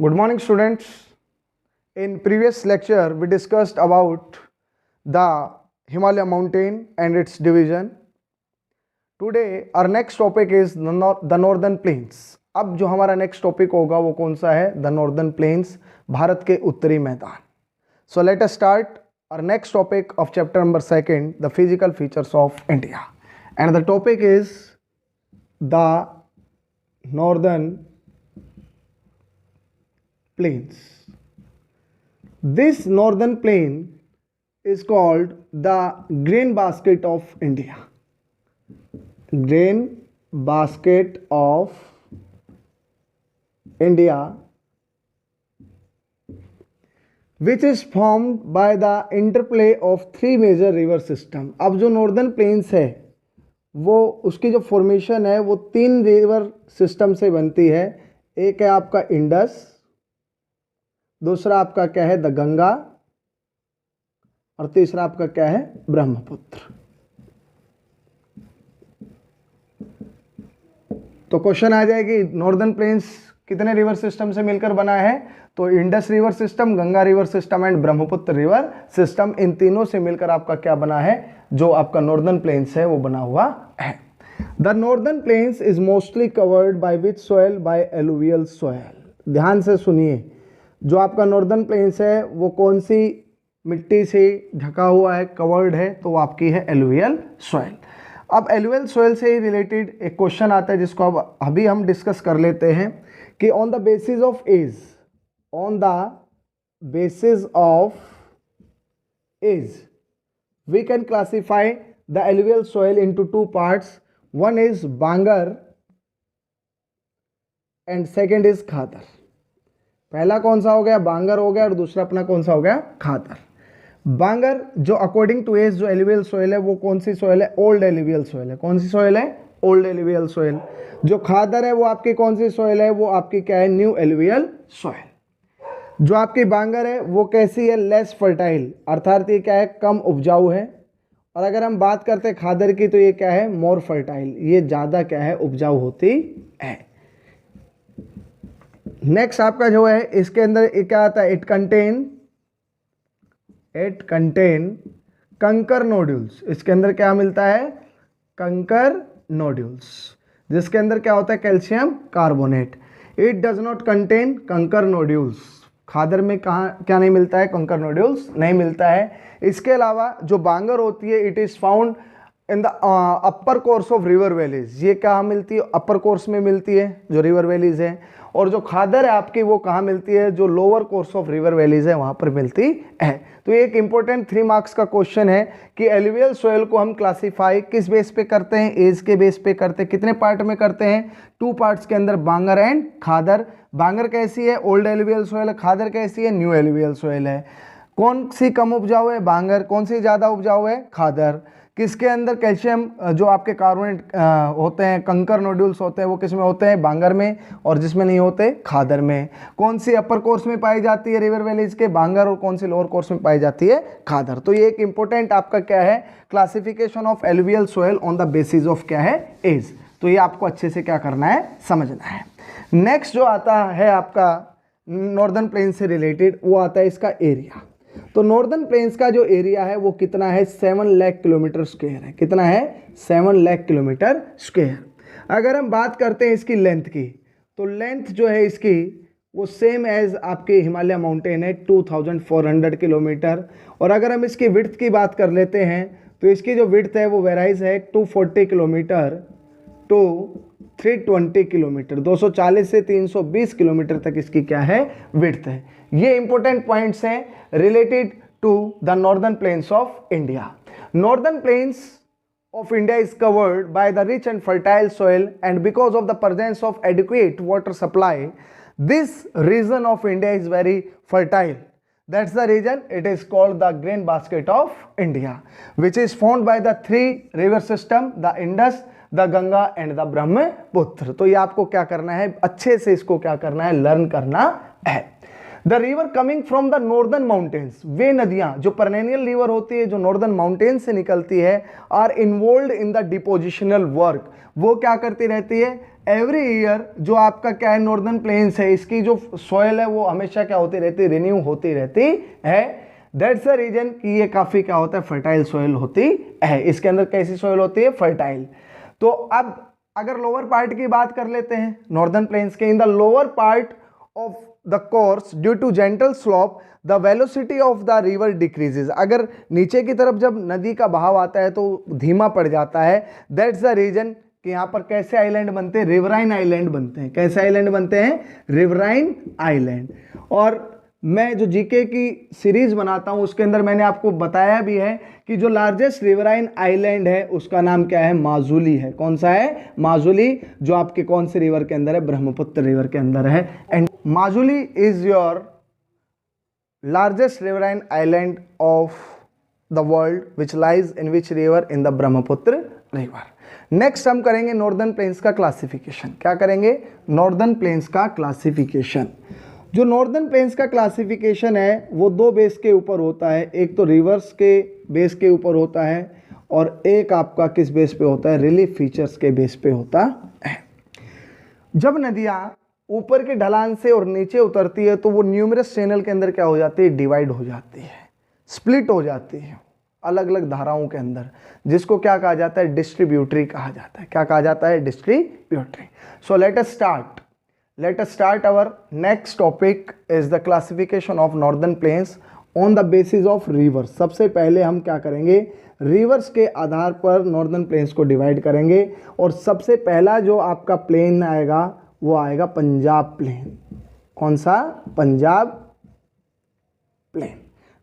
Good morning, students. In previous lecture, we discussed about the Himalaya mountain and its division. Today, our next topic is the northern plains. अब जो हमारा next topic होगा वो कौन सा है? The northern plains, Bharat के उत्तरी मैदान. So let us start our next topic of chapter number 2, the physical features of India. And the topic is the northern plains. This northern plain is called the grain basket of India. Grain basket of India, which is formed by the interplay of three major river system. अब जो northern plains है वो उसकी जो formation है वो तीन river system से बनती है. एक है आपका इंडस, दूसरा आपका क्या है द गंगा, और तीसरा आपका क्या है ब्रह्मपुत्र. तो क्वेश्चन आ जाएगी नॉर्दर्न प्लेन्स कितने रिवर सिस्टम से मिलकर बना है? तो Indus river system, Ganga river system and Brahmaputra river system, इन तीनों से मिलकर आपका क्या बना है? जो आपका नॉर्दर्न प्लेन्स है वो बना हुआ है. The northern plains is mostly covered by which soil? By alluvial soil. ध्यान से सुनिए, जो आपका नॉर्दर्न प्लेन्स है वो कौन सी मिट्टी से ढका हुआ है, कवर्ड है? तो वो आपकी है एलुवियल सॉइल. अब एलुवियल सॉइल से ही रिलेटेड एक क्वेश्चन आता है जिसको अब अभी हम डिस्कस कर लेते हैं कि on the basis of age, on the basis of age we can classify the alluvial soil into two parts. One is Bangar and second is खादर. पहला कौन सा हो गया? बांगर हो गया, और दूसरा अपना कौन सा हो गया? खादर. बांगर जो अकॉर्डिंग टू एज जो एलुवियल सोइल है वो कौन सी सोइल है? ओल्ड एलुवियल सोइल है. कौन सी सोइल है? Old alluvial soil. जो खादर है वो आपकी कौन सी सोइल है? वो आपकी क्या है? New alluvial soil. जो आपकी बांगर है वो कैसी है? लेस फर्टाइल, अर्थात ये क्या है? कम उपजाऊ है. और अगर हम बात करते हैं खादर की तो ये क्या है? मोर फर्टाइल, ये ज़्यादा क्या है? उपजाऊ होती है. नेक्स्ट आपका जो है इसके अंदर क्या आता है? इट कंटेन कंकर नोड्यूल्स. इसके अंदर क्या मिलता है? कंकर नोड्यूल्स, जिसके अंदर क्या होता है? Calcium carbonate. It does not contain कंकर नोड्यूल्स. खादर में कहाँ क्या नहीं मिलता है? कंकर नोड्यूल्स नहीं मिलता है. इसके अलावा जो बांगर होती है it is found in the upper course of river valleys. ये कहाँ मिलती है? अपर कोर्स में मिलती है जो रिवर वैलीज है. और जो खादर है आपकी वो कहाँ मिलती है? जो lower course of river valleys है वहाँ पर मिलती है. तो ये एक इंपॉर्टेंट 3 मार्क्स का क्वेश्चन है कि एलुवियल सोइल को हम क्लासीफाई किस बेस पे करते हैं? एज के बेस पे करते हैं. कितने पार्ट में करते हैं? 2 पार्ट्स के अंदर, बांगर एंड खादर. बांगर कैसी है? ओल्ड एलुवियल सोइल है. खादर कैसी है? न्यू एलुवियल सोइल है. कौन सी कम उपजाऊ है? बांगर. कौन सी ज़्यादा उपजाऊ है? खादर. किसके अंदर कैल्शियम जो आपके कार्बोनेट होते हैं, कंकर नोड्यूल्स होते हैं, वो किस में होते हैं? बांगर में. और जिसमें नहीं होते? खादर में. कौन सी अपर कोर्स में पाई जाती है रिवर वैलीज के? बांगर. और कौन सी लोअर कोर्स में पाई जाती है? खादर. तो ये एक इंपॉर्टेंट आपका क्या है? Classification of alluvial soil on the basis of क्या है? एज. तो ये आपको अच्छे से क्या करना है? समझना है. नेक्स्ट जो आता है आपका नॉर्दर्न प्लेन से रिलेटेड वो आता है इसका एरिया. तो नॉर्दर्न प्लेन्स का जो एरिया है वो कितना है? 7 लाख किलोमीटर स्क्वायर है. कितना है? 7 लाख किलोमीटर स्क्वायर. अगर हम बात करते हैं इसकी लेंथ की, तो लेंथ जो है इसकी वो सेम एज आपके हिमालय माउंटेन है, 2400 किलोमीटर. और अगर हम इसकी विड्थ की बात कर लेते हैं तो इसकी जो विड्थ है वो वेराइज है 240 किलोमीटर टू 320 किलोमीटर. 240 से 320 किलोमीटर तक इसकी क्या है? विड्थ है. ये इंपॉर्टेंट पॉइंट्स हैं related to the northern plains of India. Northern plains of India is covered by the rich and fertile soil, and because of the presence of adequate water supply, this region of India is very fertile. That's the reason it is called the grain basket of India, which is formed by the 3 river system, the Indus, the Ganga and the Brahmaputra. तो ये आपको क्या करना है? अच्छे से इसको क्या करना है? लर्न करना है. The river coming from the northern mountains, वे नदियां जो परनेनियल रिवर होती है जो नॉर्दर्न माउंटेन से निकलती है, are involve in the depositional work. वो क्या करती रहती है? एवरी ईयर जो आपका क्या है नॉर्दर्न प्लेन्स है, इसकी जो सॉइल है वो हमेशा क्या होती रहती है, रिन्यू होती रहती है। दैट्स द रीजन कि ये काफी क्या होता है, फर्टाइल सॉइल होती है। इसके अंदर कैसी सॉइल होती है, फर्टाइल। तो अब अगर लोअर पार्ट की बात कर लेते हैं नॉर्दर्न प्लेन्स के, in the lower part of the course due to gentle slope the velocity of the river decreases. अगर नीचे की तरफ जब नदी का बहाव आता है तो धीमा पड़ जाता है। दैट्स द रीजन कि यहाँ पर कैसे आइलैंड बनते हैं, रिवराइन आइलैंड बनते हैं। कैसे आइलैंड बनते हैं, रिवराइन आइलैंड। और मैं जो जीके की सीरीज बनाता हूं उसके अंदर मैंने आपको बताया भी है कि जो लार्जेस्ट रिवराइन आइलैंड है उसका नाम क्या है, माजुली है। कौन सा है, माजुली, जो आपके कौन से रिवर के अंदर है, ब्रह्मपुत्र रिवर के अंदर है। And Majuli is your largest riverine island of the world which lies in which river, in the Brahmaputra river. Next हम करेंगे नॉर्दर्न प्लेन्स का क्लासिफिकेशन। क्या करेंगे, नॉर्दर्न प्लेन्स का क्लासिफिकेशन। जो नॉर्दर्न प्लेन्स का क्लासिफिकेशन है वो दो बेस के ऊपर होता है, एक तो रिवर्स के बेस के ऊपर होता है और एक आपका किस बेस पे होता है, रिलीफ फीचर्स के बेस पे होता है। जब नदियाँ ऊपर के ढलान से और नीचे उतरती है तो वो न्यूमरस चैनल के अंदर क्या हो जाती है, डिवाइड हो जाती है, स्प्लिट हो जाती है अलग अलग धाराओं के अंदर, जिसको क्या कहा जाता है, डिस्ट्रीब्यूटरी कहा जाता है। क्या कहा जाता है, distributary. So let us start our next topic is the classification of northern plains on the basis of rivers. सबसे पहले हम क्या करेंगे, रिवर्स के आधार पर नॉर्दर्न प्लेन्स को डिवाइड करेंगे। और सबसे पहला जो आपका प्लेन आएगा वो आएगा पंजाब प्लेन। कौन सा, पंजाब प्लेन,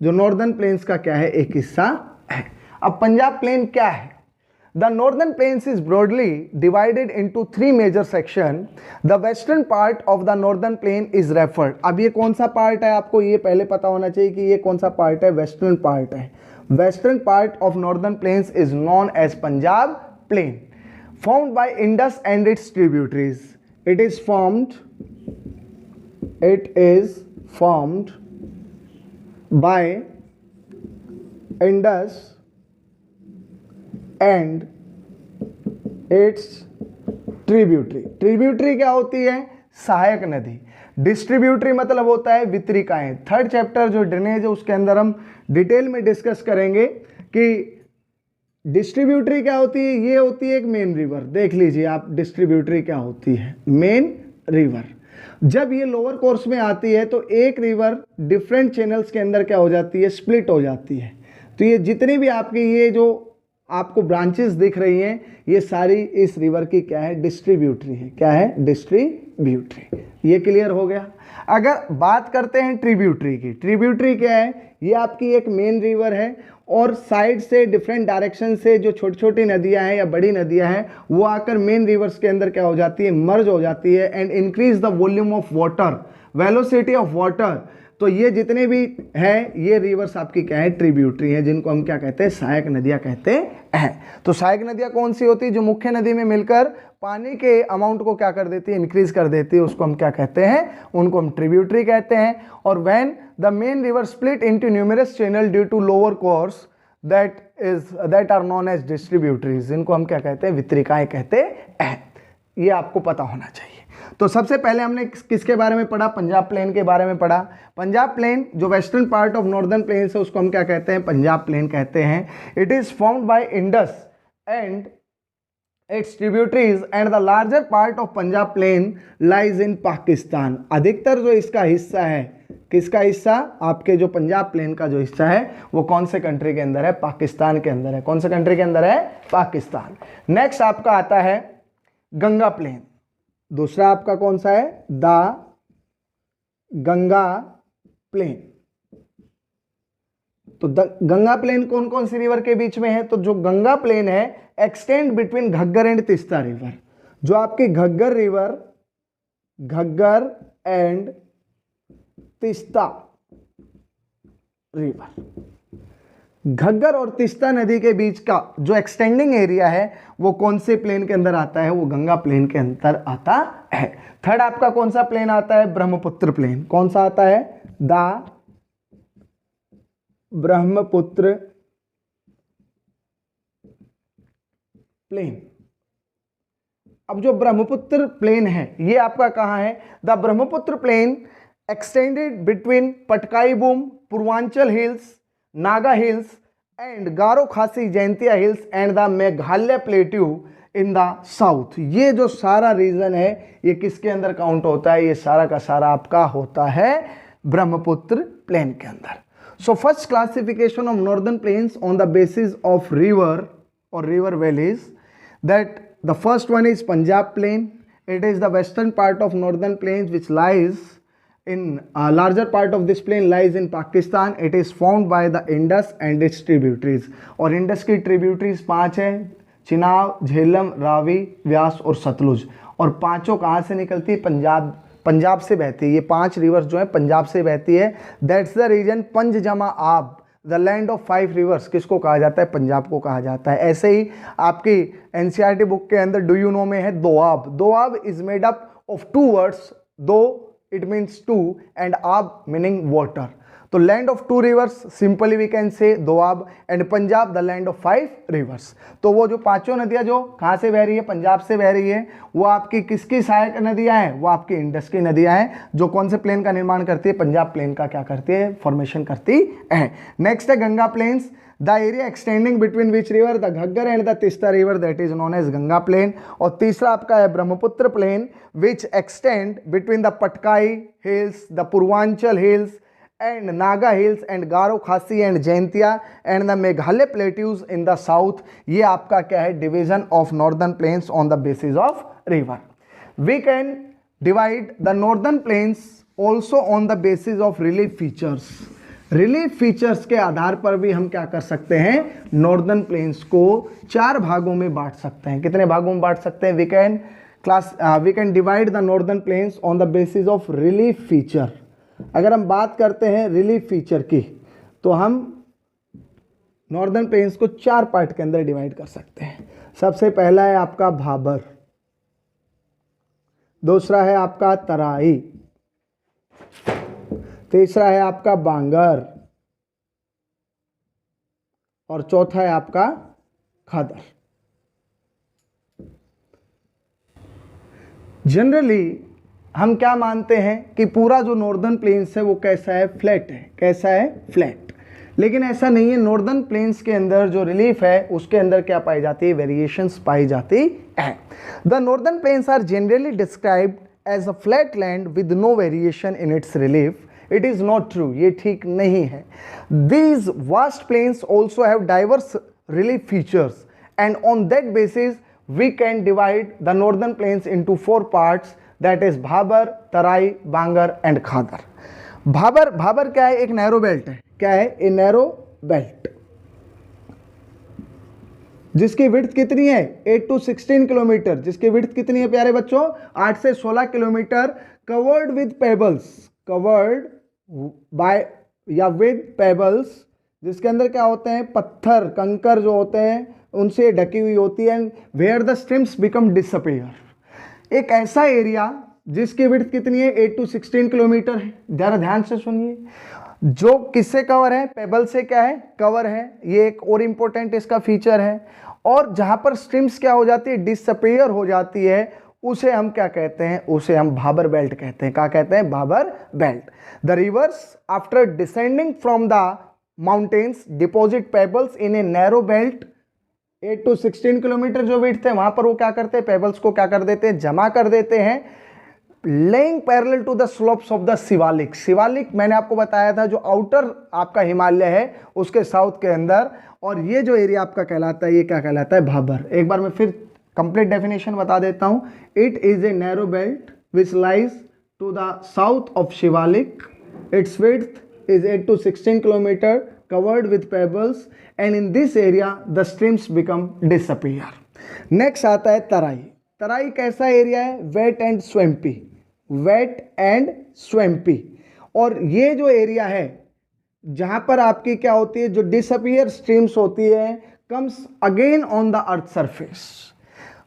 जो नॉर्दर्न प्लेन्स का क्या है, एक हिस्सा है। अब पंजाब प्लेन क्या है, the northern plains is broadly divided into 3 major section. The western part of the northern plain is referred. अब ये कौन सा पार्ट है, आपको ये पहले पता होना चाहिए कि ये कौन सा पार्ट है, वेस्टर्न पार्ट है। Western part of northern plains is known as Punjab plain, formed by Indus and its tributaries. It is formed by Indus and its tributary। Tributary क्या होती है, सहायक नदी। डिस्ट्रीब्यूटरी मतलब होता है वितरिकाएं। थर्ड चैप्टर जो ड्रेनेज है उसके अंदर हम डिटेल में डिस्कस करेंगे कि डिस्ट्रीब्यूटरी क्या होती है। ये होती है एक मेन रिवर, देख लीजिए आप डिस्ट्रीब्यूटरी क्या होती है, मेन रिवर। जब ये लोअर कोर्स में आती है तो एक रिवर डिफरेंट चैनल्स के अंदर क्या हो जाती है, स्प्लिट हो जाती है। तो ये जितनी भी आपकी ये जो आपको ब्रांचेस दिख रही हैं ये सारी इस रिवर की क्या है, डिस्ट्रीब्यूटरी है। क्या है, डिस्ट्रीब्यूटरी। ये क्लियर हो गया। अगर बात करते हैं ट्रिब्यूटरी की, ट्रिब्यूटरी क्या है, ये आपकी एक मेन रिवर है और साइड से डिफरेंट डायरेक्शन से जो छोटी छोटी नदियां हैं या बड़ी नदियां हैं वो आकर मेन रिवर्स के अंदर क्या हो जाती है, मर्ज हो जाती है। And increase the volume of water, velocity of water. तो ये जितने भी हैं ये रिवर्स आपकी क्या है, ट्रिब्यूटरी है, जिनको हम क्या कहते हैं, सहायक नदियां कहते हैं। तो सहायक नदियां कौन सी होती है, जो मुख्य नदी में मिलकर पानी के अमाउंट को क्या कर देती है, इंक्रीज कर देती है, उसको हम क्या कहते हैं, उनको हम ट्रिब्यूटरी कहते हैं। और when the main river split into numerous channel due to lower course that are known as distributaries, इनको हम क्या कहते हैं, वितरिकाएं कहते हैं। ये आपको पता होना चाहिए। तो सबसे पहले हमने किसके बारे में पढ़ा, पंजाब प्लेन के बारे में पढ़ा। पंजाब प्लेन जो western part of northern plain है उसको हम क्या कहते हैं, पंजाब प्लेन कहते हैं। It is formed by Indus and its tributaries and the larger part of Punjab plain lies in Pakistan. अधिकतर जो इसका हिस्सा है, किसका हिस्सा, आपके जो पंजाब प्लेन का जो हिस्सा है वो कौन से कंट्री के अंदर है, पाकिस्तान के अंदर है। कौन से कंट्री के अंदर है, पाकिस्तान। नेक्स्ट आपका आता है गंगा प्लेन। दूसरा आपका कौन सा है, द गंगा प्लेन। तो गंगा प्लेन कौन कौन सी रिवर के बीच में है, तो जो गंगा प्लेन है extend between Ghaggar and Teesta river. जो आपकी Ghaggar river, Ghaggar and Teesta river, Ghaggar और तीस्ता नदी के बीच का जो एक्सटेंडिंग एरिया है वो कौन से प्लेन के अंदर आता है, वो गंगा प्लेन के अंदर आता है। थर्ड आपका कौन सा प्लेन आता है, ब्रह्मपुत्र प्लेन। कौन सा आता है, द ब्रह्मपुत्र प्लेन। अब जो ब्रह्मपुत्र प्लेन है ये आपका कहाँ है? The Brahmaputra plain extended between Patkai Bum, Purvanchal hills, Naga hills and Garo Khasi Jaintia hills and the Meghalaya plateau in the south. ये जो सारा रीजन है ये किसके अंदर काउंट होता है? ये सारा का सारा आपका होता है ब्रह्मपुत्र प्लेन के अंदर। So first classification of northern plains on the basis of river और river valleys, that the first one is Punjab plain. It is the western part of northern plains which lies in larger part of this plain lies in Pakistan. It is formed by the Indus and its tributaries. और Indus की tributaries 5 हैं, चिनाब, झेलम, रावी, व्यास और सतलुज। और पांचों कहाँ से निकलती है? पंजाब से बहती है। ये 5 रिवर्स जो है पंजाब से बहती है। दैट्स द रीजन पंज जमा आब, द लैंड ऑफ 5 रिवर्स किसको कहा जाता है? पंजाब को कहा जाता है। ऐसे ही आपकी एनसीईआरटी बुक के अंदर डू यू नो में है doab. Doab is made up of 2 words, दो इट मीन्स 2 एंड आब मीनिंग वाटर। तो land of 2 rivers simply we can say doab, and Punjab the land of 5 rivers. तो वो जो पांचों नदियां जो कहाँ से बह रही है? पंजाब से बह रही है। वो आपकी किसकी सहायक नदियां हैं? वो आपकी इंडस की नदियां हैं, जो कौन से प्लेन का निर्माण करती है? पंजाब प्लेन का क्या करती है? फॉर्मेशन करती है। नेक्स्ट है Ganga plains, the area extending between which river? The Ghaggar and the Teesta river, that is known as Ganga plain. और तीसरा आपका है Brahmaputra plain which extend between the Patkai hills, the Purvanchal hills and Naga hills and Garo Khasi and Jaintia and the Meghalaya plateaus in the south. ये आपका क्या है? division of northern plains on the basis of river. We can divide the northern plains also on the basis of relief features. relief features के आधार पर भी हम क्या कर सकते हैं? northern plains को 4 भागों में बांट सकते हैं। कितने भागों में बांट सकते हैं? we can divide the northern plains on the basis of relief feature. अगर हम बात करते हैं रिलीफ फीचर की, तो हम नॉर्दर्न प्लेन्स को 4 पार्ट के अंदर डिवाइड कर सकते हैं। सबसे पहला है आपका भाबर, दूसरा है आपका तराई, तीसरा है आपका बांगर और चौथा है आपका खादर। जनरली हम क्या मानते हैं कि पूरा जो नॉर्दर्न प्लेन्स है वो कैसा है? फ्लैट है। कैसा है? फ्लैट। लेकिन ऐसा नहीं है। नॉर्दर्न प्लेन्स के अंदर जो रिलीफ है उसके अंदर क्या पाई जाती है? वेरिएशंस पाई जाती है। The northern plains are generally described as a flat land with no variation in its relief. It is not true, ये ठीक नहीं है। These vast plains also have diverse relief features and on that basis we can divide the northern plains into 4 parts, that is Bhabar, Terai, Bangar and Khadar. Bhabar क्या है? एक narrow belt है। क्या है? ए नैरो बेल्ट जिसकी विड्थ कितनी है? 8 to 16 किलोमीटर। जिसकी विड्थ कितनी है प्यारे बच्चों? 8 से 16 kilometre. Covered with pebbles, covered by या विद पेबल्स, जिसके अंदर क्या होते हैं? पत्थर, कंकर जो होते हैं उनसे ढकी हुई होती है। Where the streams become disappear. एक ऐसा एरिया जिसकी विड्थ कितनी है? 8 to 16 किलोमीटर है। जरा ध्यान से सुनिए, जो किससे कवर है? पेबल से क्या है? कवर है। ये एक और इंपॉर्टेंट इसका फीचर है। और जहां पर स्ट्रीम्स क्या हो जाती है? डिसअपीयर हो जाती है, उसे हम क्या कहते हैं? उसे हम भाबर बेल्ट कहते हैं। क्या कहते हैं? Bhabar belt. The rivers after descending from the mountains deposit pebbles in a narrow belt. 8 to 16 kilometre जो विड्थ है वहां पर वो क्या करते हैं? पेबल्स को क्या कर देते हैं? जमा कर देते हैं, laying parallel to the slopes of the Shivalik. Shivalik मैंने आपको बताया था जो आउटर आपका हिमालय है उसके साउथ के अंदर। और ये जो एरिया आपका कहलाता है ये क्या कहलाता है? भाबर। एक बार मैं फिर कंप्लीट डेफिनेशन बता देता हूं। It is a narrow belt which lies to the south of Shivalik. Its width is 8 to 16 kilometre, covered with pebbles, and in this area the streams become disappear. Next आता है तराई। तराई कैसा एरिया है? Wet and swampy, wet and swampy. और ये जो area है जहां पर आपकी क्या होती है? जो डिसअपीयर स्ट्रीम्स होती है comes again on the earth surface.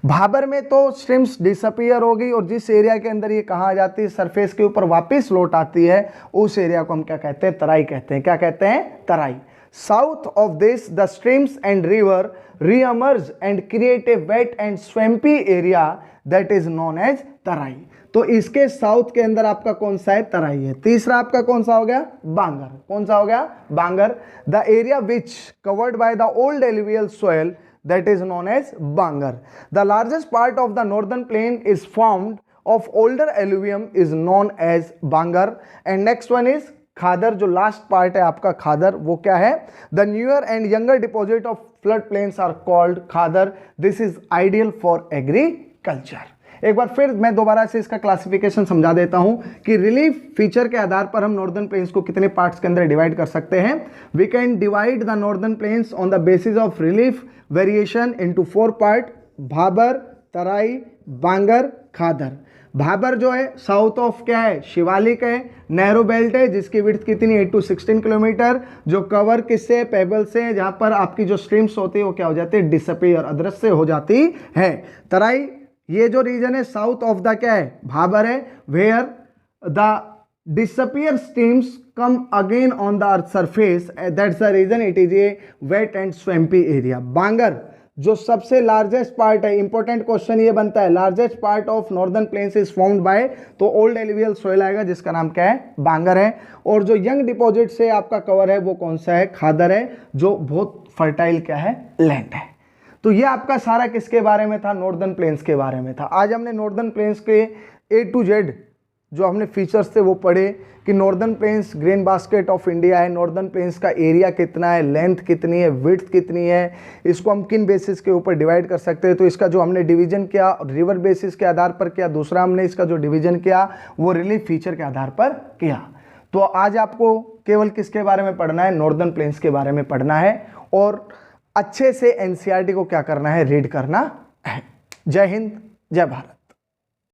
Bhabar में तो स्ट्रीम्स डिसअपीयर हो गई और जिस एरिया के अंदर ये कहाँ आ जाती है? सरफेस के ऊपर वापस लौट आती है, उस एरिया को हम क्या कहते हैं? तराई कहते हैं। क्या कहते हैं? तराई। South of this, the streams and river re-emerge and create a wet and swampy area that is known as तराई। तो इसके साउथ के अंदर आपका कौन सा है? तराई है। तीसरा आपका कौन सा हो गया? बांगर। कौन सा हो गया? Bangar. The area which covered by the old alluvial soil that is known as Bangar. The largest part of the northern plain is formed of older alluvium is known as Bangar. And next one is खादर। जो last part है आपका खादर, वो क्या है? The newer and younger deposit of flood plains are called Khadar. This is ideal for agriculture. एक बार फिर मैं दोबारा से इसका क्लासिफिकेशन समझा देता हूं कि रिलीफ फीचर के आधार पर हम नॉर्दर्न प्लेन्स को कितने पार्ट्स के अंदर डिवाइड कर सकते हैं। We can divide the northern plains on the basis of relief variation into 4 part: Bhabar, Terai, Bangar, Khadar. Bhabar जो है साउथ ऑफ क्या है? शिवालिक है, नैरो बेल्ट है जिसकी विड्थ कितनी है? 8 to 16 किलोमीटर, जो कवर किससे? पेबल से, जहां पर आपकी जो स्ट्रीम्स होती है वो क्या हो जाती है? डिसअपीयर, अदृश्य हो जाती है। तराई ये जो रीजन है साउथ ऑफ द क्या है? भाबर है, where the disappear streams come again on the earth surface, that's the region it is a wet and swampy area. Bangar जो सबसे लार्जेस्ट पार्ट है, इंपॉर्टेंट क्वेश्चन ये बनता है, largest part of northern plains is formed by, तो old alluvial soil आएगा जिसका नाम क्या है? बांगर है। और जो यंग डिपॉजिट से आपका कवर है वो कौन सा है? खादर है, जो बहुत फर्टाइल क्या है? लैंड है। तो ये आपका सारा किसके बारे में था? नॉर्दर्न प्लेन्स के बारे में था। आज हमने नॉर्दर्न प्लेन्स के A to Z जो हमने फीचर्स थे वो पढ़े कि northern plains grain basket of India है, नॉर्दर्न प्लेन्स का एरिया कितना है, लेंथ कितनी है, विड्थ कितनी है, इसको हम किन बेसिस के ऊपर डिवाइड कर सकते हैं। तो इसका जो हमने डिवीजन किया रिवर बेसिस के आधार पर किया, दूसरा हमने इसका जो डिवीजन किया वो रिलीफ फीचर के आधार पर किया। तो आज आपको केवल किसके बारे में पढ़ना है? नॉर्दर्न प्लेन्स के बारे में पढ़ना है और अच्छे से NCERT को क्या करना है? रीड करना है। जय हिंद, जय भारत।